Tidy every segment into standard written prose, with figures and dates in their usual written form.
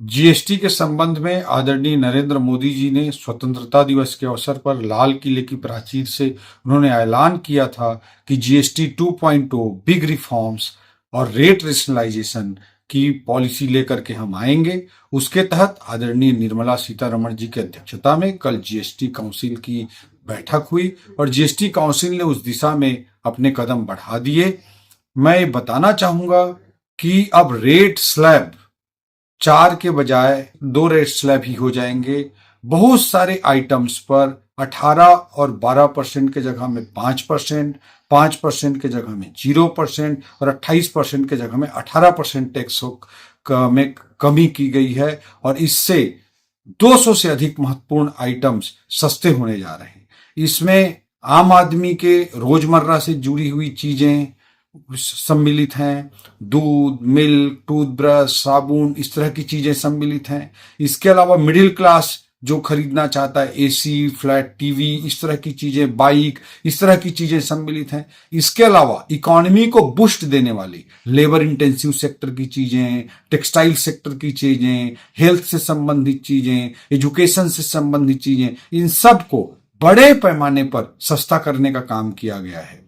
GST के संबंध में आदरणीय नरेंद्र मोदी जी ने स्वतंत्रता दिवस के अवसर पर लाल किले की प्राचीर से उन्होंने ऐलान किया था कि जीएसटी 2.0 बिग रिफॉर्म्स और रेट रेशनलाइजेशन की पॉलिसी लेकर के हम आएंगे। उसके तहत आदरणीय निर्मला सीतारमण जी की अध्यक्षता में कल जीएसटी काउंसिल की बैठक हुई और जीएसटी काउंसिल ने उस दिशा में अपने कदम बढ़ा दिए। मैं बताना चाहूंगा कि अब रेट स्लैब 4 के बजाय 2 रेट स्लैब ही हो जाएंगे। बहुत सारे आइटम्स पर 18 और 12% के जगह में 5%, 5% के जगह में 0% और 28% के जगह में 18% टैक्स में कमी की गई है और इससे 200 से अधिक महत्वपूर्ण आइटम्स सस्ते होने जा रहे हैं। इसमें आम आदमी के रोजमर्रा से जुड़ी हुई चीजें सम्मिलित हैं, दूध, मिल्क, टूथब्रश, साबुन, इस तरह की चीजें सम्मिलित हैं। इसके अलावा मिडिल क्लास जो खरीदना चाहता है, एसी, फ्लैट टीवी, इस तरह की चीजें, बाइक, इस तरह की चीजें सम्मिलित हैं। इसके अलावा इकोनॉमी को बूस्ट देने वाली लेबर इंटेंसिव सेक्टर की चीजें, टेक्सटाइल सेक्टर की चीजें, हेल्थ से संबंधित चीजें, एजुकेशन से संबंधित चीजें, इन सब को बड़े पैमाने पर सस्ता करने का काम किया गया है।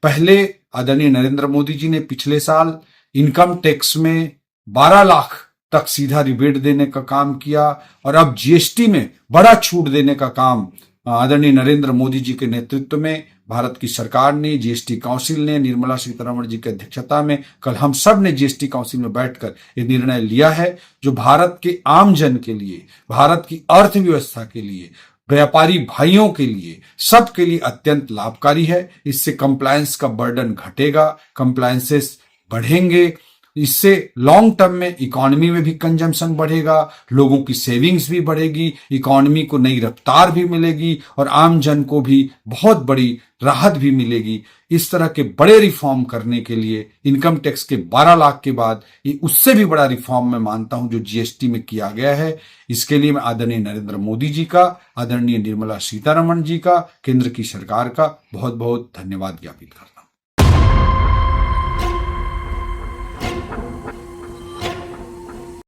पहले आदरणीय नरेंद्र मोदी जी ने पिछले साल इनकम टैक्स में 12 लाख तक सीधा रिबेट देने का काम किया और अब जीएसटी में बड़ा छूट देने का काम आदरणीय नरेंद्र मोदी जी के नेतृत्व में भारत की सरकार ने, जीएसटी काउंसिल ने, निर्मला सीतारमण जी की अध्यक्षता में कल हम सब ने जीएसटी काउंसिल में बैठकर ये निर्णय लिया है, जो भारत के आम जन के लिए, भारत की अर्थव्यवस्था के लिए, व्यापारी भाइयों के लिए, सबके लिए अत्यंत लाभकारी है। इससे कंप्लायंस का बर्डन घटेगा, कंप्लायंसेस बढ़ेंगे। इससे लॉन्ग टर्म में इकोनॉमी में भी कंजम्पशन बढ़ेगा, लोगों की सेविंग्स भी बढ़ेगी, इकोनॉमी को नई रफ्तार भी मिलेगी और आम जन को भी बहुत बड़ी राहत भी मिलेगी। इस तरह के बड़े रिफॉर्म करने के लिए इनकम टैक्स के 12 लाख के बाद ये उससे भी बड़ा रिफॉर्म मैं मानता हूं जो जीएसटी में किया गया है। इसके लिए मैं आदरणीय नरेंद्र मोदी जी का, आदरणीय निर्मला सीतारमण जी का, केंद्र की सरकार का बहुत बहुत धन्यवाद ज्ञापित करता हूं।